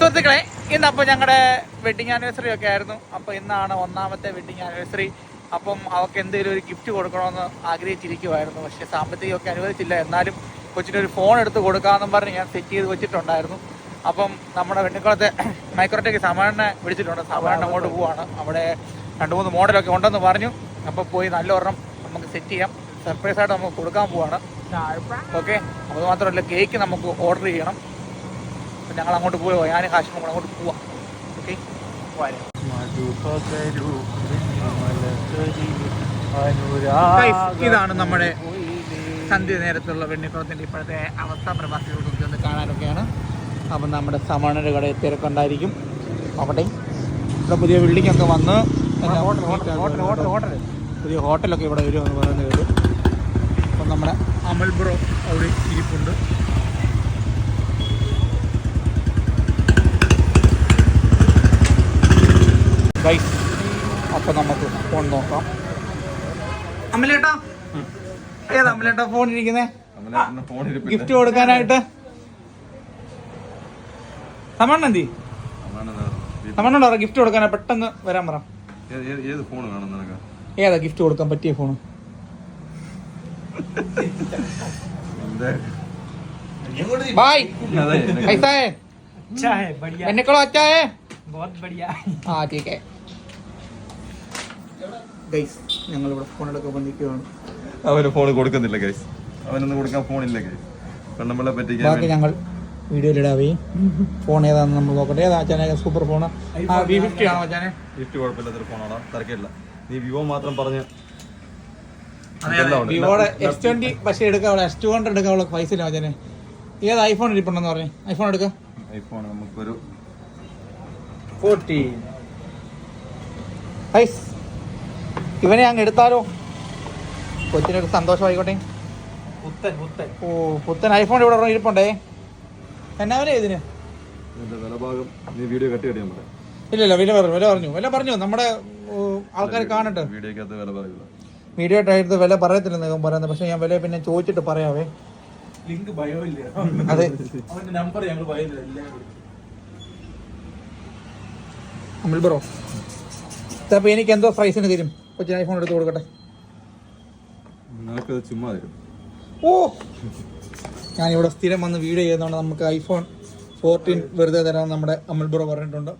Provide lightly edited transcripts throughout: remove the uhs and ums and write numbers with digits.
സുഹൃത്തുക്കളെ, ഇന്നപ്പോൾ ഞങ്ങളുടെ wedding anniversary ഒക്കെ ആയിരുന്നു. അപ്പോൾ ഇന്നാണ് 1ാമത്തെ വെഡിങ് ആനിവേഴ്സറി. അപ്പം അവൾക്ക് എന്തെങ്കിലും ഒരു ഗിഫ്റ്റ് കൊടുക്കണമെന്ന് ആഗ്രഹിച്ചിരിക്കുമായിരുന്നു. പക്ഷേ സാമ്പത്തികമൊക്കെ അനുവദിച്ചില്ല. എന്നാലും കൊച്ചിനൊരു ഫോൺ എടുത്ത് കൊടുക്കാമെന്നും പറഞ്ഞ് ഞാൻ സെറ്റ് ചെയ്ത് വെച്ചിട്ടുണ്ടായിരുന്നു. അപ്പം നമ്മുടെ വെണ്ണിക്കുളത്തെ മൈക്രോടെക് സാമാനെ വിളിച്ചിട്ടുണ്ട്. സാമാനെ അങ്ങോട്ട് പോവാണ്. അവിടെ 2-3 മോഡലൊക്കെ ഉണ്ടെന്ന് പറഞ്ഞു. അപ്പോൾ പോയി നല്ല ഒരെണ്ണം നമുക്ക് സെറ്റ് ചെയ്യാം. സർപ്രൈസായിട്ട് നമുക്ക് കൊടുക്കാൻ പോവാണ്. ഓക്കെ, അത് മാത്രമല്ല കേക്ക് നമുക്ക് ഓർഡർ ചെയ്യണം. അപ്പം ഞങ്ങൾ അങ്ങോട്ട് പോയോ, ഞാൻ ഹാഷിമും കൂടെ അങ്ങോട്ട് പോവാം. ഓക്കെ, ഇതാണ് നമ്മുടെ സന്ധ്യ നേരത്തുള്ള വെണ്ണിക്കുളത്തിൻ്റെ ഇപ്പോഴത്തെ അവസ്ഥ. പ്രവാസികൾക്കൊക്കെ ഒന്ന് കാണാനൊക്കെയാണ്. അപ്പം നമ്മുടെ സമാണയുടെ കടയിൽ തിരക്കുണ്ടായിരിക്കും. അവിടെ ഇവിടെ പുതിയ ബിൽഡിങ്ങൊക്കെ വന്ന് പുതിയ ഹോട്ടലൊക്കെ ഇവിടെ വരുമെന്ന് പറയുന്നത് കേട്ടു. അപ്പം നമ്മുടെ അമൽ ബ്രോ അവിടെ ഇരിപ്പുണ്ട്. അപ്പം നമുക്ക് ഫോൺ നോക്കാം. അമലേട്ടാ, ഏതാ അമലേട്ടാ ഫോൺ ഇരിക്കുന്നേ? ഗിഫ്റ്റ് കൊടുക്കാനായിട്ട് സമ്മണ്ണന്തി സമ്മണ്ണോട് പറ ഗിഫ്റ്റ് കൊടുക്കാനാ. പെട്ടെന്ന് വരാൻ പറ. ഏതാ ഗിഫ്റ്റ് കൊടുക്കാൻ പറ്റിയ ഫോണ്? भाई कैसा है? अच्छा है, बढ़िया मैंने कहा अच्छा है, बहुत बढ़िया। हाँ ठीक है ഗൈസ്. ഞങ്ങൾ ഇവിടെ ഫോൺ എടുക്കാൻ വന്നിരിക്കുകയാണ്. അവന് ഫോൺ കൊടുക്കുന്നില്ല ഗൈസ്, അവനൊന്നും കൊടുക്കാൻ ഫോണില്ല ഗൈസ്. നമ്മളെ പറ്റിക്കാൻ ബാക്കി ഞങ്ങൾ വീഡിയോയിലിടാവേ. ഫോൺ ഏതാണെന്ന് നമ്മൾ നോക്കട്ടെ. ഏതാ അച്ഛനെ? സൂപ്പർ ഫോണ് V50 ആണോ അച്ഛനെ? ഗിഫ്റ്റ് കുഴപ്പമില്ലാത്തൊരു ഫോണാണ്, തിരക്കില്ല. നീ വിവോ മാത്രം പറഞ്ഞ് വിവോയുടെ S20 പക്ഷേ എടുക്കാനുള്ള S200 എടുക്കാനുള്ള പൈസ ഇല്ല അച്ഛനെ. ഏത് ഐഫോൺ ഇരിപ്പുണ്ടെന്ന് പറഞ്ഞു? ഐഫോൺ എടുക്കാം. ഐഫോൺ നമുക്കൊരു 14. ഗൈസ്, ഇവനെ അങ്ങ് എടുത്താലോ? കൊച്ചിനൊരു സന്തോഷമായിക്കോട്ടെ. ഓ, പുത്തൻ ഐഫോൺ ഇവിടെ ഇരിപ്പുണ്ടേ. എന്നാ വില ഇതിന്? വിലഭാഗം നീ വീഡിയോ കട്ട് ചെയ്യാൻ പറയാം. ഇല്ലല്ല, വില പറഞ്ഞു നമ്മുടെ ആൾക്കാർ കാണട്ടെ. വീഡിയോക്കകത്ത് വില പറയില്ല. വീഡിയോ ആയിട്ട് വില പറയത്തില്ലെന്ന് പറയുന്നത്. പക്ഷെ ഞാൻ വില പിന്നെ ചോദിച്ചിട്ട് പറയാവേ. ലിങ്ക് ബയോ ഇല്ല. അതെ, അവന്റെ നമ്പർ ഞങ്ങൾ ബയോയില്ല. അമൽ ബ്രോ, അപ്പൊ എനിക്ക് എന്തോ പ്രൈസിന് തരും? കൊച്ചിന് ഐഫോൺ എടുത്ത് കൊടുക്കട്ടെ. നിനക്കത് ചുമ്മാ തരും. ഓ, ഞാനിവിടെ സ്ഥിരം വന്ന് വീഡിയോ ചെയ്യുന്നതുകൊണ്ട് നമുക്ക് ഐഫോൺ 14 വെറുതെ തരാമെന്ന് നമ്മുടെ അമൽ ബ്രോ പറഞ്ഞിട്ടുണ്ട്.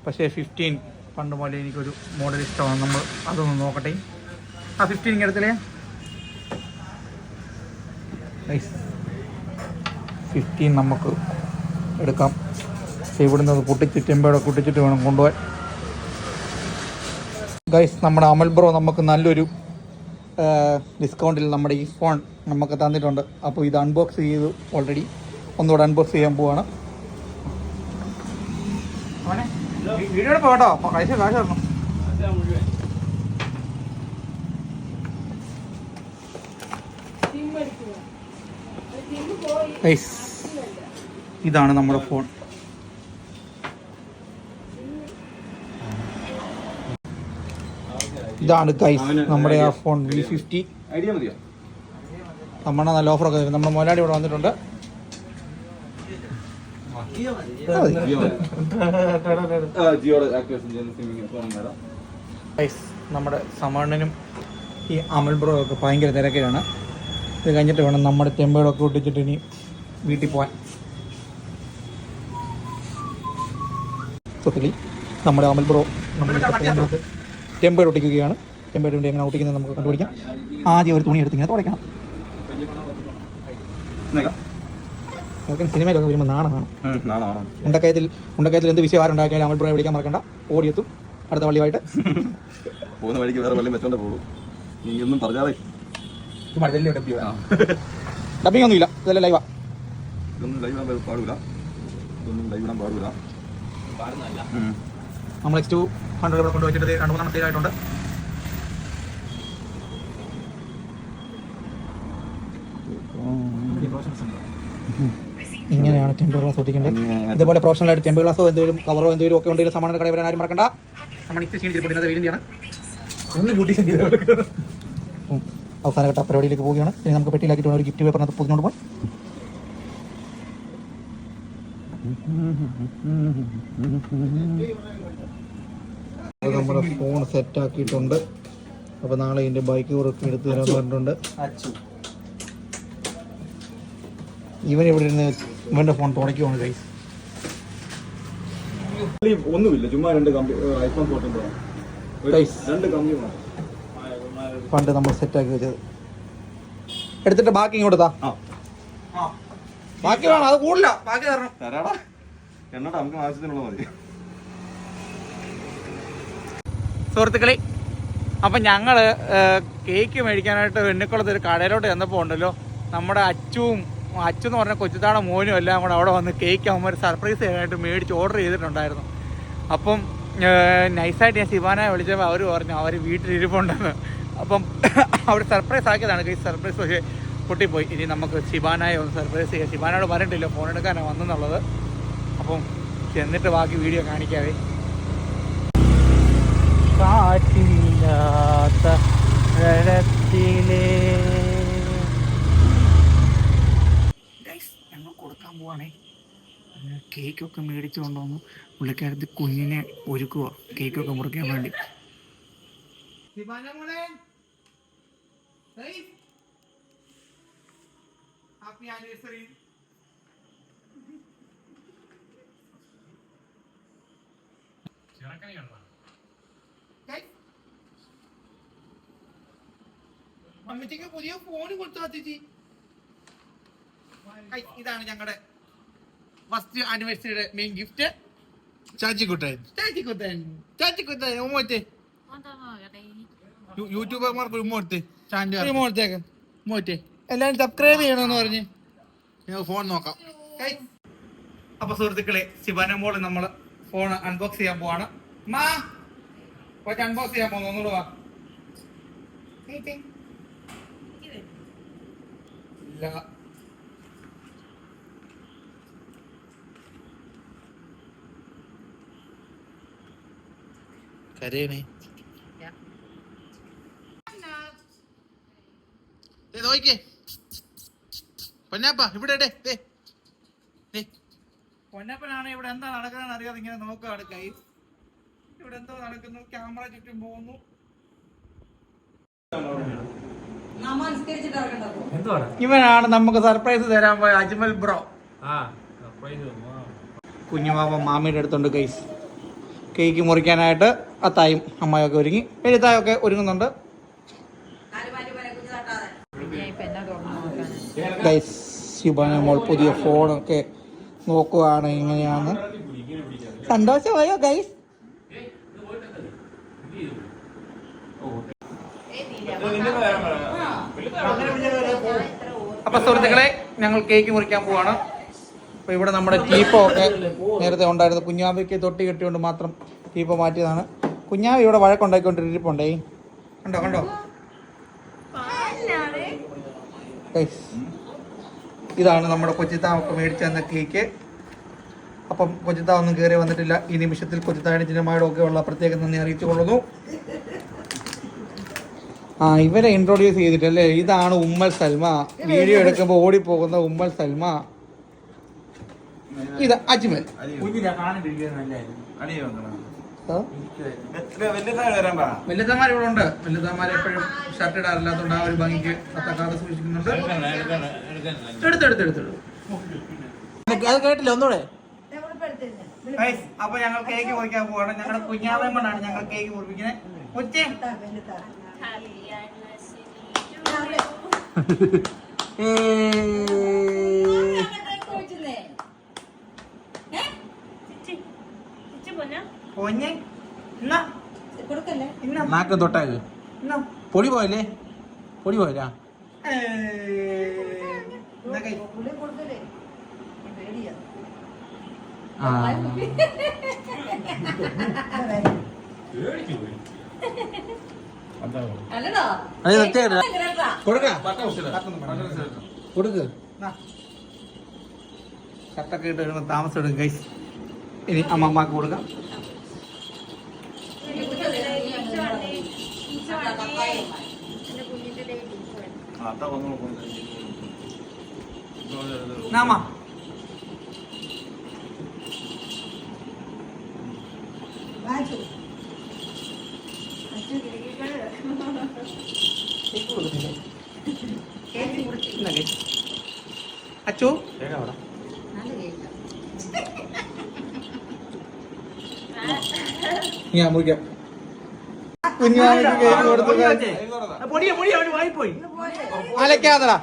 പക്ഷേ 15 പണ്ട് പോലെ എനിക്കൊരു മോഡൽ ഇഷ്ടമാണ്. നമ്മൾ അതൊന്ന് നോക്കട്ടെ. ആ 15 ഇങ്ങെടുത്തില്ലേ? 15 നമുക്ക് എടുക്കാം. പക്ഷേ ഇവിടുന്ന് അത് പൊട്ടിച്ചിട്ട് പൊട്ടിച്ചിട്ട് വേണം കൊണ്ടുപോകാൻ. ഗൈസ്, നമ്മുടെ അമൽ ബ്രോ നമുക്ക് നല്ലൊരു ഡിസ്കൗണ്ടിൽ നമ്മുടെ ഈ ഫോൺ നമുക്ക് തന്നിട്ടുണ്ട്. അപ്പോൾ ഇത് അൺബോക്സ് ചെയ്തു ഓൾറെഡി. ഒന്നുകൂടെ അൺബോക്സ് ചെയ്യാൻ പോവാണ്. വീഡിയോ എടുപ്പോ കേട്ടോ, കാശ് തരണം. ഗൈസ്, ഇതാണ് നമ്മുടെ ഫോൺ. ഇതാണ് ഗൈസ് നമ്മുടെ ആ ഫോൺ V50. ഐഡിയ മതിയോ? നമ്മുടെ നല്ല ഓഫറൊക്കെ തരും. നമ്മുടെ മൊലാടി ഇവിടെ വന്നിട്ടുണ്ട്. ഗൈസ്, നമ്മുടെ സമണ്ണനും ഈ അമൽ ബ്രോ ഒക്കെ ഭയങ്കര തിരക്കിലാണ്. ഇത് കഴിഞ്ഞിട്ട് വേണം നമ്മുടെ ടെമ്പേടൊക്കെ ഒട്ടിച്ചിട്ട് ഇനി വീട്ടിൽ പോകാൻ. സത്യത്തിൽ നമ്മുടെ അമൽ ബ്രോ നമ്മുടെ ടെമ്പേഡ് ഒട്ടിക്കുകയാണ്. ടെമ്പേഡ് എങ്ങനെ ഒട്ടിക്കുന്നത് നമുക്ക് കണ്ടുപിടിക്കാം. ആദ്യം ഒരു തുണി എടുത്ത് ഇങ്ങനെ തുടയ്ക്കണം. സിനിമയിലൊക്കെ വരുമ്പോൾ നാണമാണ്. ഉണ്ടക്കയത്തിൽ എന്ത് വിഷയം ആരുണ്ടാക്കിയാലും അമൽ ബ്രോ വിളിക്കാൻ മറക്കണ്ട. ഓടിയെത്തും അടുത്ത വള്ളിയായിട്ട്. പോകുന്ന വഴിക്ക് വേറെ വള്ളി വെച്ചോണ്ട് പോകും. നീ ഒന്നും പറഞ്ഞാലേ ഡബിങ് ഒന്നുമില്ല, ഇതെല്ലാം ലൈവാ. ഇതൊന്നും ലൈവ് ഇടാൻ പാടില്ല. നമ്മൾ X200 ഇവിടെ കൊണ്ടുവച്ചിട്ട് 2-3 സ്ഥിരമായിട്ടുണ്ട്. ഇങ്ങനെയാണ് ടെമ്പർ ഗ്ലാസ് ഒട്ടിക്കേണ്ടത്. ഇതുപോലെ പ്രൊഫഷണൽ ആയിട്ട് ടെമ്പർ ഗ്ലാസോ എന്തെങ്കിലും കവറോ എന്തെങ്കിലും ഒക്കെ ഉണ്ടെങ്കിൽ സമാന കടയിൽ വരാൻ ആരും മറക്കണ്ട. നമ്മൾ ഇത്ര ക്ഷീണിച്ചിരിക്കുന്നത് വീടിൻ്റെയാണ്. അവസാനഘട്ട പരിപാടിയിലേക്ക് പോവുകയാണ്. ഇനി നമുക്ക് പെട്ടിയിലാക്കിയിട്ട് ഒരു ഗിഫ്റ്റ് പേപ്പറിനകത്ത് പൊതിഞ്ഞുകൊണ്ട് പോകാം. നമ്മുടെ ഫോൺ സെറ്റ് ആക്കിയിട്ടുണ്ട്. അപ്പോൾ നാളെ ഇതിൻ്റെ ബൈക്ക് കുറച്ച് എടുത്ത് തരാൻ പറഞ്ഞിട്ടുണ്ട്. ഇവൻ ഇവിടെ ഇരുന്ന് ഇവൻ്റെ ഫോൺ തുടയ്ക്കുവാണ് ഗൈസ്. ഒന്നുമില്ല, ചുമ്മാ രണ്ട് ഐഫോൺ 14 രണ്ട് കമ്പനി പണ്ട് നമ്മൾ സെറ്റാക്കി വെച്ചത് എടുത്തിട്ട് ബാക്കി ഇങ്ങോട്ട് താ. ബാക്കി വേണം, അത് കൂടില്ല, ബാക്കി തരണം. തരാടാ, എന്നിട്ട് നമുക്ക് ആവശ്യത്തിനുള്ള മതി. സുഹൃത്തുക്കളെ, അപ്പം ഞങ്ങൾ കേക്ക് മേടിക്കാനായിട്ട് വെണ്ണിക്കുളത്ത് ഒരു കടയിലോട്ട് ചെന്നപ്പോൾ ഉണ്ടല്ലോ, നമ്മുടെ അച്ചു എന്ന് പറഞ്ഞ കൊച്ചുതാണ മോനും എല്ലാം കൂടെ അവിടെ വന്ന് കേക്ക് അവന്മാർ സർപ്രൈസ് ചെയ്യാനായിട്ട് മേടിച്ച് ഓർഡർ ചെയ്തിട്ടുണ്ടായിരുന്നു. അപ്പം നൈസായിട്ട് ഞാൻ ശിവാനായെ വിളിച്ചപ്പോൾ അവർ പറഞ്ഞു അവർ വീട്ടിലിരിപ്പുണ്ടെന്ന്. അപ്പം അവർ സർപ്രൈസ് ആക്കിയതാണ് കേസ്. സർപ്രൈസ് പക്ഷേ പൊട്ടിപ്പോയി. ഇനി നമുക്ക് ശിവാനായെ ഒന്ന് സർപ്രൈസ് ചെയ്യാം. ശിവാനോട് പറഞ്ഞിട്ടില്ല, ഫോൺ എടുക്കാനാണ് വന്നെന്നുള്ളത്. അപ്പം ചെന്നിട്ട് ബാക്കി വീഡിയോ കാണിക്കാവേ. കാറ്റില്ലാത്ത ഞങ്ങൾ കൊടുക്കാൻ പോവാണേ. കേക്കൊക്കെ മേടിച്ചു കൊണ്ടുവന്നു. പുള്ളിക്കാരത്ത് കുഞ്ഞിനെ ഒരുക്കുക കേക്കൊക്കെ മുറിക്കാൻ വേണ്ടി. Happy anniversary. അമ്മച്ചിക്ക് പുതിയ ഫോൺ കൊടുത്തു ചേച്ചി. ഇതാണ് ഞങ്ങളുടെ ഫസ്റ്റ് ആനിവേഴ്സറിയുടെ മെയിൻ ഗിഫ്റ്റ്. ചാച്ചിക്കുട്ടൻ ഉമ്മോത്തെ യൂട്യൂബർമാർക്ക് ഉമ്മോത്തെ ഉമ്മോത്തേക്ക് ഉമ്മോത്തെ എല്ലാവരും സബ്സ്ക്രൈബ് ചെയ്യണമെന്ന് പറഞ്ഞ് ഞങ്ങൾ ഫോൺ നോക്കാം. അപ്പൊ സുഹൃത്തുക്കളെ, ശിവാന മോള് നമ്മള് ഫോൺ അൺബോക്സ് ചെയ്യാൻ പോവാണ്. അൺബോക്സ് ചെയ്യാൻ പോകുന്നു. ഒന്നുകൂടെ വാ. ഇല്ല, കരയണേ. നോക്കിക്കേ പൊന്നാപ്പ ഇവിടെ. പൊന്നപ്പനാണ് ഇവിടെ എന്താ നടക്കുന്നത് അറിയാതെ ഇങ്ങനെ നോക്കാണ് കൈ. ഇവിടെ എന്തോ നടക്കുന്നു, ക്യാമറ ചുറ്റും പോകുന്നു. ഇവനാണ് നമുക്ക് സർപ്രൈസ് തരാൻ പോയ അജ്മൽ ബ്രോ. കുഞ്ഞുമാവ മാമിയുടെ അടുത്തുണ്ട് ഗൈസ്. കേക്ക് മുറിക്കാനായിട്ട് അത്തായും അമ്മായൊക്കെ ഒരുങ്ങി, എഴുത്തായൊക്കെ ഒരുങ്ങുന്നുണ്ട് ഗൈസ്. ശിവാന മോൾ പുതിയ ഫോണൊക്കെ നോക്കുവാണ്. എങ്ങനെയാണ്, സന്തോഷമായോ ഗൈസ്? അപ്പൊ സുഹൃത്തുക്കളെ, ഞങ്ങൾ കേക്ക് മുറിക്കാൻ പോവാണ്. അപ്പൊ ഇവിടെ നമ്മുടെ ടീപ്പോ ഒക്കെ നേരത്തെ ഉണ്ടായിരുന്നു. കുഞ്ഞാവയ്ക്ക് തൊട്ടി കെട്ടിക്കൊണ്ട് മാത്രം ടീപ്പോ മാറ്റിയതാണ്. കുഞ്ഞാവ ഇവിടെ വഴക്കുണ്ടാക്കിക്കൊണ്ടിരിപ്പുണ്ടേ. കണ്ടോ ഇതാണ് നമ്മുടെ കൊച്ചിത്താവൊക്കെ മേടിച്ചു തന്ന കേക്ക്. അപ്പം കൊച്ചിത്താവൊന്നും കയറി വന്നിട്ടില്ല. ഈ നിമിഷത്തിൽ കൊച്ചിത്തായുടെ ചിന്നമായുടെ ഒക്കെ ഉള്ള പ്രത്യേക നന്ദി അറിയിച്ചു കൊള്ളുന്നു. ഇവരെ ഇൻട്രോഡ്യൂസ് ചെയ്തിട്ടല്ലേ. ഇതാണ് ഉമ്മൽ സൽമ, വീഡിയോ എടുക്കുമ്പോൾ ഓടിപ്പോകുന്ന ഉമ്മൽ സൽമ. ഇത് അജ്മൽ. വല്യത്തമാർ ഇവിടെ ഉണ്ട്. വല്യത്തമാർ എപ്പോഴും ഷർട്ട് ഇടാറില്ലാത്തതുകൊണ്ട് ആ ഒരു ഭംഗിക്ക് അത്തക്കാതെ സൂക്ഷിക്കുന്നുണ്ട്. എടുത്തെടുത്തെടുത്തെടു അത് കേട്ടില്ല ഒന്നുകൂടെ. അപ്പൊ ഞങ്ങൾ കേക്ക് മുറിക്കാൻ പോവാണ്. ഞങ്ങളുടെ കുഞ്ഞാവൻ കൊണ്ടാണ് ഞങ്ങൾ കേക്ക് മുറിപ്പിക്കുന്നത്. നാക്ക് തൊട്ടായത് പൊടി പോയല്ലേ, പൊടി പോയല്ല. കൊടുക്ക് ഷർട്ടൊക്കെ ഇട്ട് വരുമ്പോ താമസം എടുക്കും ഗൈസ്. ഇനി അമ്മമ്മക്ക് കൊടുക്കാം. അച്ചു ഞാൻ മുറിക്കാം. കുഞ്ഞാവയ്ക്ക് കേക്ക് കൊടുത്തു. പൊടിയാ പൊടിയാ അവന് വായിപ്പോയി അലക്കാതടാ.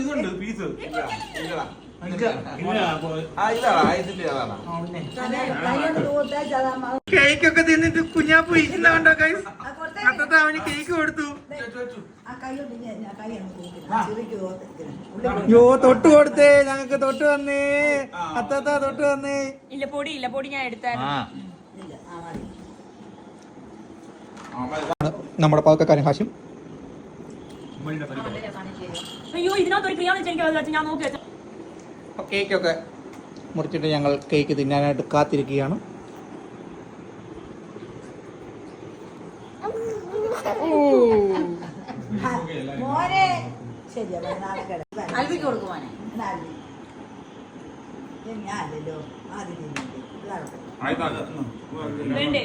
ഇതുണ്ട് പീസ് കേക്കൊക്കെ തിന്നിട്ട് കുഞ്ഞാപ്പ് ഇരിക്കുന്നുണ്ടോ ഗൈസ്? അത്തത്ത അവന് കേക്ക് കൊടുത്തു. യോ തൊട്ട് കൊടുത്തേ, ഞങ്ങക്ക് തൊട്ട് തന്നേ. അത്തത്ത തൊട്ട് തന്നേ. ഇല്ല പൊടി ഞാൻ എടുത്തായിരുന്നു. നമ്മുടെ പാവക്കാരൻ ഹാഷിം. അയ്യോ ഇതിനകത്ത് ഒരു ക്രിയാന്ന് വെച്ചാൽ ഞാൻ നോക്കി വെച്ചു. കേക്കൊക്കെ മുറിച്ചിട്ട് ഞങ്ങൾ കേക്ക് തിന്നാനായിട്ട് കാത്തിരിക്കുകയാണ്. അൽവിക്ക് കൊടുക്കുവാനെ വേണ്ടേ?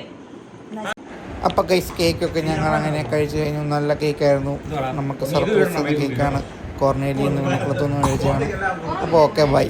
അപ്പൊ ഗൈസ് കേക്കൊക്കെ ഞങ്ങൾ അങ്ങനെ കഴിച്ചു കഴിഞ്ഞു. നല്ല കേക്കായിരുന്നു. നമുക്ക് സർപ്രൈസ് കേക്കാണ്. കോർണേലിയിൽ നിന്ന് വിളക്കുളത്തുനിന്ന് കഴിച്ചതാണ്. അപ്പോൾ ഓക്കെ ബൈ.